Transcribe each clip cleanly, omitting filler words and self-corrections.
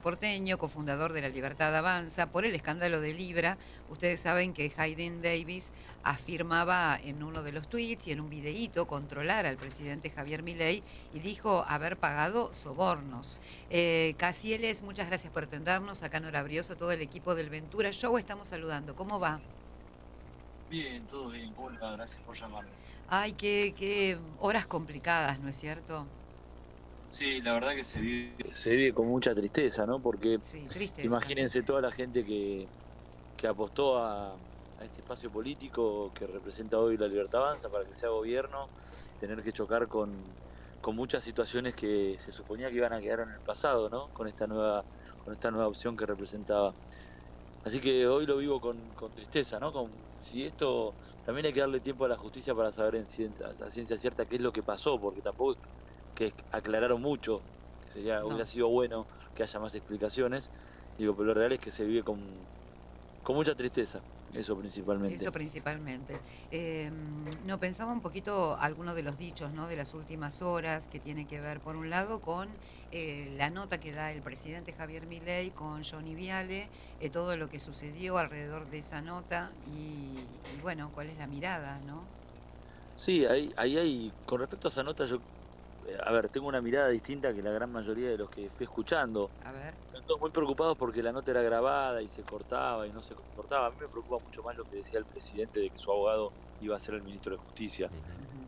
porteño, cofundador de La Libertad Avanza, por el escándalo de Libra. Ustedes saben que Hayden Davis afirmaba en uno de los tweets y en un videíto controlar al presidente Javier Milei y dijo haber pagado sobornos. Casieles, muchas gracias por atendernos. Acá Nora Brioso, todo el equipo del Ventura Show, estamos saludando. ¿Cómo va? Bien, todo bien, ¿cómo le va? Gracias por llamarme. Ay, qué horas complicadas, ¿no es cierto? Sí, la verdad que se vive con mucha tristeza, ¿no? Porque Sí, tristeza. imagínense toda la gente que apostó a este espacio político que representa hoy la Libertad Avanza para que sea gobierno, tener que chocar con muchas situaciones que se suponía que iban a quedar en el pasado, ¿no? Con esta nueva opción que representaba. Así que hoy lo vivo con tristeza, ¿no? Si esto también hay que darle tiempo a la justicia para saber a ciencia cierta qué es lo que pasó, porque tampoco es que aclararon mucho, que hubiera No. sido bueno que haya más explicaciones. Digo, pero lo real es que se vive con mucha tristeza, eso Eso principalmente. principalmente. No, pensaba un poquito algunos de los dichos, ¿no? De las últimas horas, que tiene que ver, por un lado, con la nota que da el presidente Javier Milei con Johnny Viale, todo lo que sucedió alrededor de esa nota y bueno, cuál es la mirada, ¿no? Sí, ahí hay, con respecto a esa nota, yo, a ver, tengo una mirada distinta que la gran mayoría de los que fui escuchando. A ver. Están todos muy preocupados porque la nota era grabada y se cortaba y no se cortaba. A mí me preocupa mucho más lo que decía el presidente de que su abogado iba a ser el ministro de Justicia.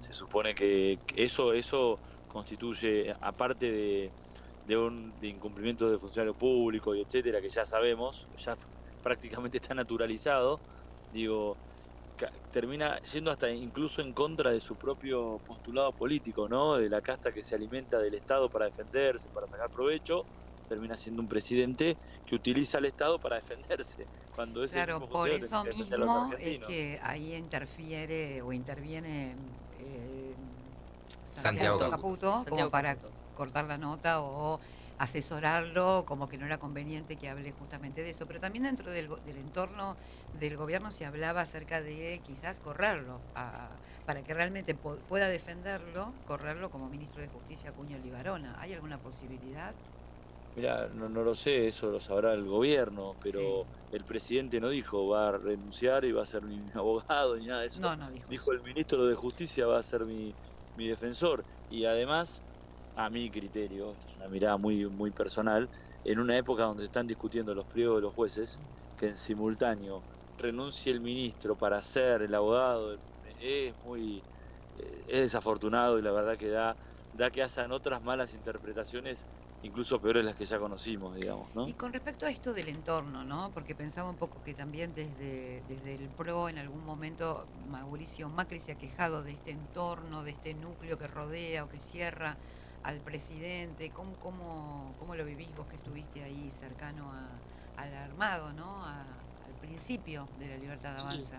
Se Ujú. supone que eso constituye, aparte de incumplimiento de funcionario público y etcétera, que ya sabemos, ya prácticamente está naturalizado, digo, termina yendo hasta incluso en contra de su propio postulado político, ¿no? De la casta que se alimenta del Estado para defenderse, para sacar provecho, termina siendo un presidente que utiliza al Estado para defenderse, cuando ese Claro, mismo por funcionario tendría eso que defender a los mismo es argentinos. que ahí interfiere o interviene eh, Santiago Santiago Caputo. Caputo como Santiago para Caputo. cortar la nota o asesorarlo, como que no era conveniente que hable justamente de eso. Pero también dentro del entorno del gobierno se hablaba acerca de quizás correrlo, para que realmente pueda defenderlo, correrlo como ministro de Justicia Acuña Libarona. ¿Hay alguna posibilidad? Mira, no lo sé, eso lo sabrá el gobierno, Sí, pero el presidente no dijo va a renunciar y va a ser mi abogado ni nada de eso. no, no dijo Dijo eso. el ministro de Justicia va a ser mi defensor. Y además, a mi criterio, esto es una mirada muy personal, en una época donde se están discutiendo los pliegos de los jueces, que en simultáneo renuncie el ministro para ser el abogado, es desafortunado y la verdad que da que hacen otras malas interpretaciones incluso peores las que ya conocimos, digamos, Y ¿no? con respecto a esto del entorno, ¿no? Porque pensaba un poco que también desde el PRO en algún momento Mauricio Macri se ha quejado de este entorno, de este núcleo que rodea o que cierra al presidente. ¿Cómo lo vivís vos que estuviste ahí cercano al armado, ¿no? Al principio de la Libertad Sí. Avanza.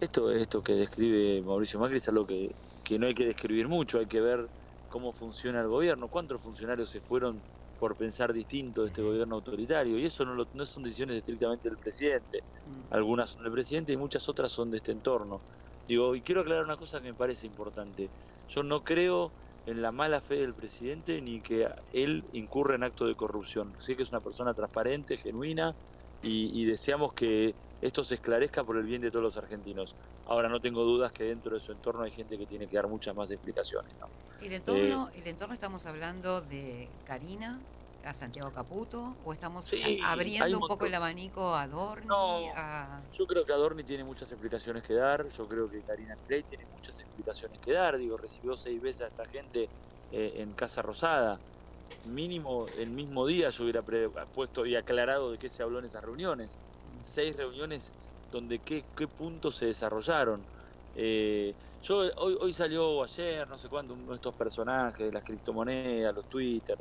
Esto que describe Mauricio Macri es algo que no hay que describir mucho, hay que ver cómo funciona el gobierno, cuántos funcionarios se fueron por pensar distinto de este gobierno autoritario, y eso no son decisiones estrictamente del presidente, Mm. algunas son del presidente y muchas otras son de este entorno. Digo, y quiero aclarar una cosa que me parece importante, yo no creo en la mala fe del presidente ni que él incurra en actos de corrupción, sé que es una persona transparente, genuina, y deseamos que esto se esclarezca por el bien de todos los argentinos. Ahora no tengo dudas que dentro de su entorno hay gente que tiene que dar muchas más explicaciones, ¿no? Eh, El entorno estamos hablando de Karina, a Santiago Caputo, o estamos sí, hay abriendo un un poco montón. el abanico a Dorni, No, yo creo que Adorni tiene muchas explicaciones que dar, yo creo que Karina Milei tiene muchas explicaciones que dar, digo, recibió 6 veces a esta gente en Casa Rosada. Mínimo el mismo día yo hubiera puesto y aclarado de qué se habló en esas reuniones. 6 reuniones donde qué puntos se desarrollaron. Hoy salió o ayer, no sé cuándo, uno de estos personajes, las criptomonedas, los Twitter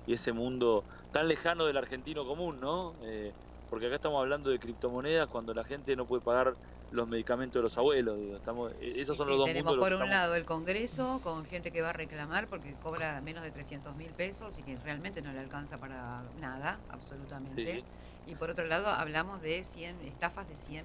y ese mundo tan lejano del argentino común, ¿no? Porque acá estamos hablando de criptomonedas cuando la gente no puede pagar los medicamentos de los abuelos, digo, esos y son los sí, dos mundos tenemos de los por que un estamos. lado el Congreso con gente que va a reclamar porque cobra menos de 300.000 pesos y que realmente no le alcanza para nada, absolutamente. Sí. Y por otro lado hablamos de 100 estafas de 100.000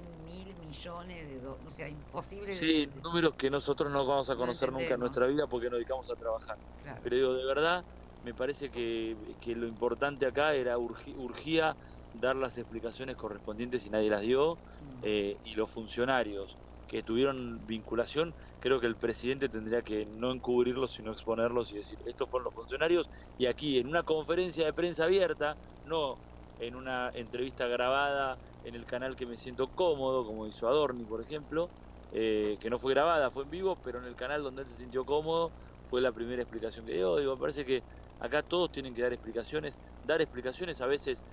millones de dólares, o sea, imposible Sí, números que nosotros no vamos a no conocer nunca en entendemos. nuestra vida porque nos dedicamos a trabajar. Claro. Pero digo, de verdad, me parece que lo importante acá era urgía dar las explicaciones correspondientes y nadie las dio, y los funcionarios que tuvieron vinculación, creo que el presidente tendría que no encubrirlos, sino exponerlos y decir, estos fueron los funcionarios, y aquí en una conferencia de prensa abierta, no en una entrevista grabada en el canal que me siento cómodo, como hizo Adorni, por ejemplo, que no fue grabada, fue en vivo, pero en el canal donde él se sintió cómodo, fue la primera explicación que dio. Digo, me parece que acá todos tienen que dar explicaciones a veces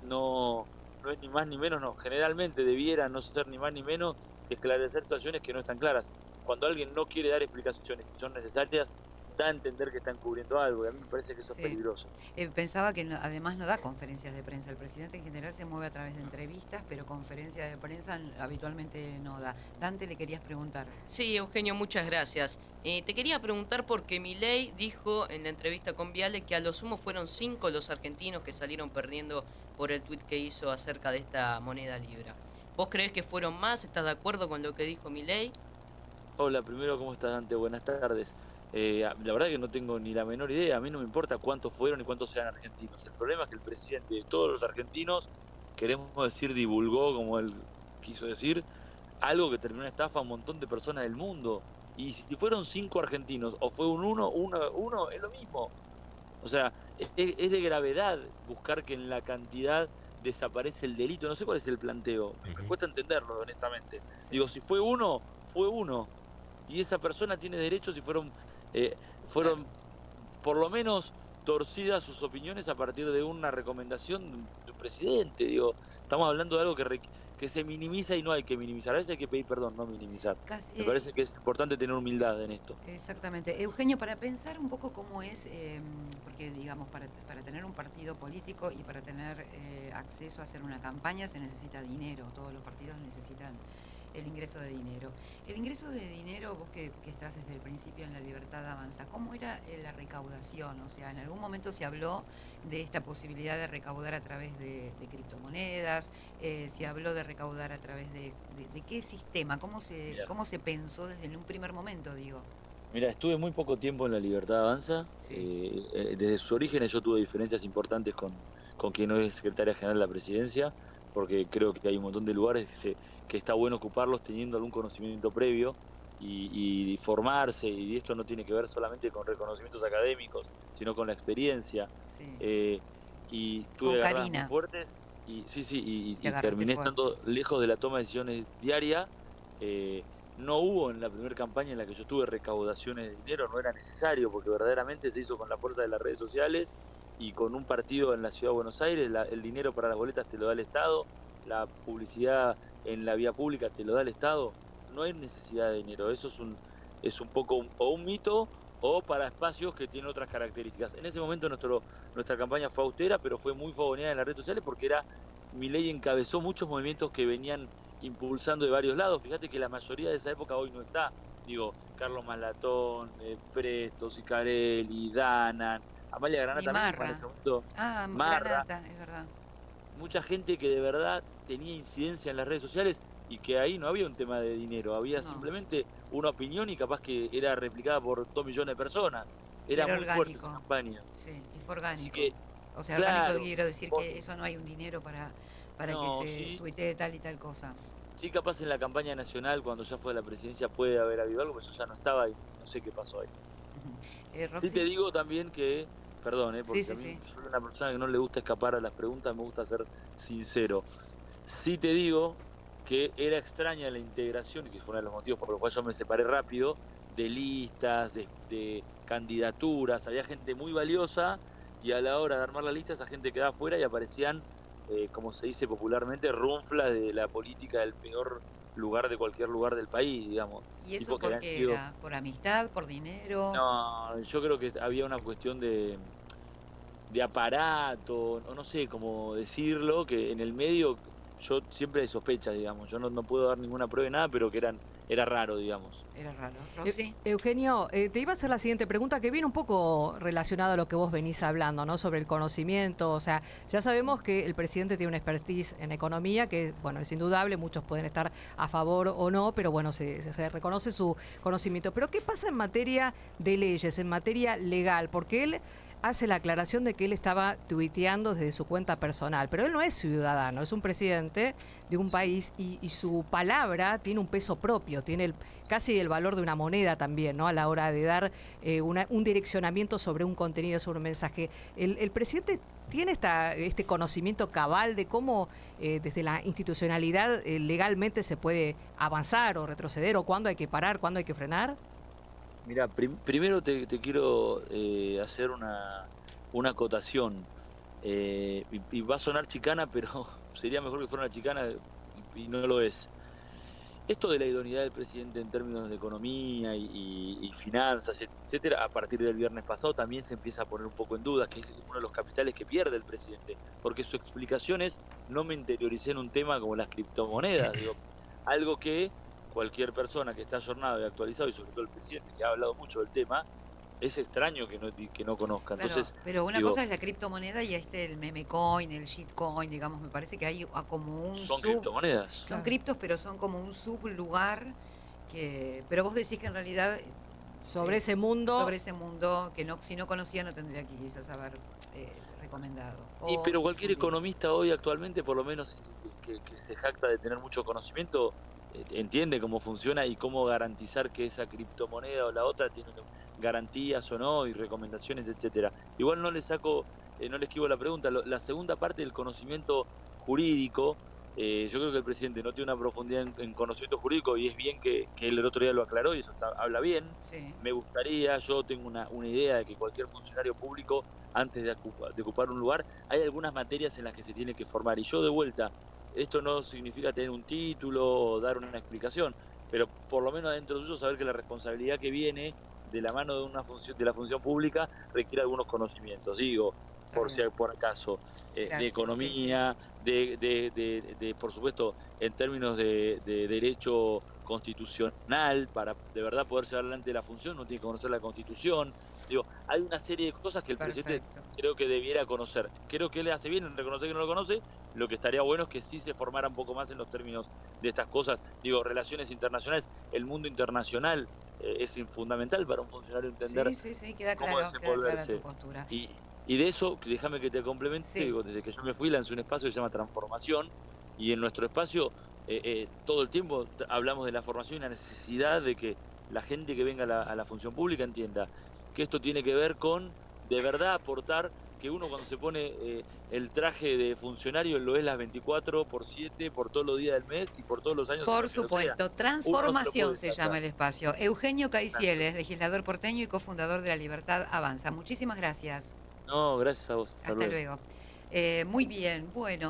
no es ni más ni menos, no, generalmente debiera no ser ni más ni menos que esclarecer situaciones que no están claras. Cuando alguien no quiere dar explicaciones que son necesarias, da a entender que están cubriendo algo, y a mí me parece que eso es Sí. peligroso. Pensaba que además no da conferencias de prensa. El presidente en general se mueve a través de entrevistas, pero conferencias de prensa habitualmente no da. Dante, le querías preguntar. Sí, Eugenio, muchas gracias. Te quería preguntar porque Milei dijo en la entrevista con Viale que a lo sumo fueron 5 los argentinos que salieron perdiendo por el tuit que hizo acerca de esta moneda libra. ¿Vos creés que fueron más? ¿Estás de acuerdo con lo que dijo Milei? Hola, primero, ¿cómo estás, Dante? Buenas tardes. La verdad que no tengo ni la menor idea, a mí no me importa cuántos fueron y cuántos sean argentinos. El problema es que el presidente de todos los argentinos, queremos decir, divulgó, como él quiso decir, algo que terminó en estafa a un montón de personas del mundo. Y si fueron 5 argentinos o fue un uno, es lo mismo. O sea, es de gravedad buscar que en la cantidad desaparece el delito. No sé cuál es el planteo. Me cuesta entenderlo, honestamente. Digo, Sí, si fue uno, fue uno. Y esa persona tiene derechos y eh, Claro. fueron por lo menos torcidas sus opiniones a partir de una recomendación de un presidente. Digo, estamos hablando de algo que se minimiza y no hay que minimizar. A veces hay que pedir perdón, no minimizar. casi, Me parece que es importante tener humildad en esto. exactamente. Eugenio, para pensar un poco cómo es, porque digamos, para tener un partido político y para tener acceso a hacer una campaña se necesita dinero, todos los partidos necesitan el ingreso de dinero. El ingreso de dinero, vos que estás desde el principio en La Libertad Avanza, ¿cómo era la recaudación? O sea, en algún momento se habló de esta posibilidad de recaudar a través de criptomonedas, se habló de recaudar a través de qué sistema, Mira, cómo se pensó desde un primer momento, digo. mira, estuve muy poco tiempo en La Libertad Avanza. Sí, Desde sus orígenes yo tuve diferencias importantes con quien hoy es secretaria general de la presidencia, porque creo que hay un montón de lugares que está bueno ocuparlos teniendo algún conocimiento previo y formarse, y esto no tiene que ver solamente con reconocimientos académicos, sino con la experiencia. sí. Eh, y Con tuve agarradas muy Karina, fuertes y sí, sí, te y agarraste terminé fuerte. estando lejos de la toma de decisiones diaria. eh, no hubo en la primera campaña en la que yo estuve recaudaciones de dinero, no era necesario, porque verdaderamente se hizo con la fuerza de las redes sociales y con un partido en la Ciudad de Buenos Aires. El dinero para las boletas te lo da el Estado, la publicidad en la vía pública te lo da el Estado. No hay necesidad de dinero, eso es un poco o un mito o para espacios que tienen otras características. En ese momento nuestra campaña fue austera, pero fue muy fogoneada en las redes sociales porque Milei encabezó muchos movimientos que venían impulsando de varios lados. Fíjate que la mayoría de esa época hoy no está. Digo, Carlos Malatón, Presto, Sicarelli, Danan, Amalia Ni Granata misma en Marra. ese momento, Ah, Marra, Granata, es verdad. mucha gente que de verdad tenía incidencia en las redes sociales y que ahí no había un tema de dinero, había No, simplemente una opinión y capaz que era replicada por 2 millones de personas. y Era era muy fuerte esa orgánico. campaña. Sí, y fue Así orgánico. que, O sea, orgánico claro, quiero decir vos- que eso no hay un dinero para que no, se sí, tuitee tal y tal cosa. sí, capaz en la campaña nacional, cuando ya fue a la presidencia, puede haber habido algo, pero eso ya no estaba y no sé qué pasó ahí. Ujú. Sí te Roxy, digo también que, perdón, sí, porque a sí, mí sí. soy una persona que no le gusta escapar a las preguntas, me gusta ser sincero. Sí te digo que era extraña la integración, y que fue uno de los motivos por los cuales yo me separé rápido, de listas, de candidaturas. Había gente muy valiosa y a la hora de armar la lista esa gente quedaba fuera y aparecían, como se dice popularmente, runflas de la política del peor lugar de cualquier lugar del país, digamos. ¿Y eso Tipos que por habían qué sido... era? ¿Por amistad? ¿Por dinero? No, yo creo que había una cuestión de aparato, o no sé cómo decirlo, que en el medio yo siempre hay sospechas, digamos, yo no puedo dar ninguna prueba de nada, pero que era raro, digamos. Era raro. Roxy, Eugenio, te iba a hacer la siguiente pregunta que viene un poco relacionada a lo que vos venís hablando, ¿no? Sobre el conocimiento. O sea, ya sabemos que el presidente tiene una expertise en economía que, bueno, es indudable, muchos pueden estar a favor o no, pero bueno, se reconoce su conocimiento. Pero ¿qué pasa en materia de leyes, en materia legal? Porque él hace la aclaración de que él estaba tuiteando desde su cuenta personal, pero él no es ciudadano, es un presidente de un país y su palabra tiene un peso propio, tiene casi el valor de una moneda también, ¿no? A la hora de dar un direccionamiento sobre un contenido, sobre un mensaje. El presidente tiene este conocimiento cabal de cómo desde la institucionalidad legalmente se puede avanzar o retroceder, o cuándo hay que parar, cuándo hay que frenar. Mira, primero te quiero hacer una acotación. Y va a sonar chicana, pero sería mejor que fuera una chicana y no lo es. Esto de la idoneidad del presidente en términos de economía y finanzas, etcétera, a partir del viernes pasado también se empieza a poner un poco en duda, que es uno de los capitales que pierde el presidente, porque su explicación es: no me interioricé en un tema como las criptomonedas, digo, algo que cualquier persona que está ayornado y actualizado, y sobre todo el presidente, que ha hablado mucho del tema, es extraño que no conozca. Claro, Entonces, pero una digo, cosa es la criptomoneda y el meme coin, el shitcoin, digamos, me parece que hay como un son criptomonedas. son Claro. criptos, pero son como un sublugar pero vos decís que en realidad Sobre ese mundo. sobre ese mundo que si no conocía no tendría que quizás haber recomendado. Pero cualquier difundido. economista hoy actualmente, por lo menos que se jacta de tener mucho conocimiento, entiende cómo funciona y cómo garantizar que esa criptomoneda o la otra tiene garantías o no, y recomendaciones, etcétera. Igual no le saco, no le esquivo la pregunta. La segunda parte del conocimiento jurídico, yo creo que el presidente no tiene una profundidad en conocimiento jurídico, y es bien que él el otro día lo aclaró, y eso habla bien. Sí. Me gustaría, yo tengo una idea de que cualquier funcionario público, antes de ocupar un lugar, hay algunas materias en las que se tiene que formar. Y yo, de vuelta, esto no significa tener un título o dar una explicación, pero por lo menos adentro suyo saber que la responsabilidad que viene de la mano de una función, de la función pública, requiere algunos conocimientos. Digo, por acaso, Gracias, de economía, por supuesto, en términos de derecho constitucional, para de verdad poder llevar adelante la función, uno tiene que conocer la Constitución. Digo, hay una serie de cosas que el presidente creo que debiera conocer. Creo que él hace bien en reconocer que no lo conoce. Lo que estaría bueno es que sí se formara un poco más en los términos de estas cosas. Digo, relaciones internacionales, el mundo internacional es fundamental para un funcionario entender Sí, queda cómo clara tu desenvolverse. postura. Y de eso, déjame que te complemente, Sí. digo, desde que yo me fui lancé un espacio que se llama Transformación, y en nuestro espacio todo el tiempo hablamos de la formación y la necesidad de que la gente que venga a la función pública entienda que esto tiene que ver con de verdad aportar, que uno cuando se pone el traje de funcionario lo es las 24/7, por todos los días del mes y por todos los años. Por supuesto, Transformación se llama el espacio. Eugenio Caicieles, legislador porteño y cofundador de La Libertad Avanza. Muchísimas gracias. No, gracias a vos. Hasta luego. Muy bien, bueno.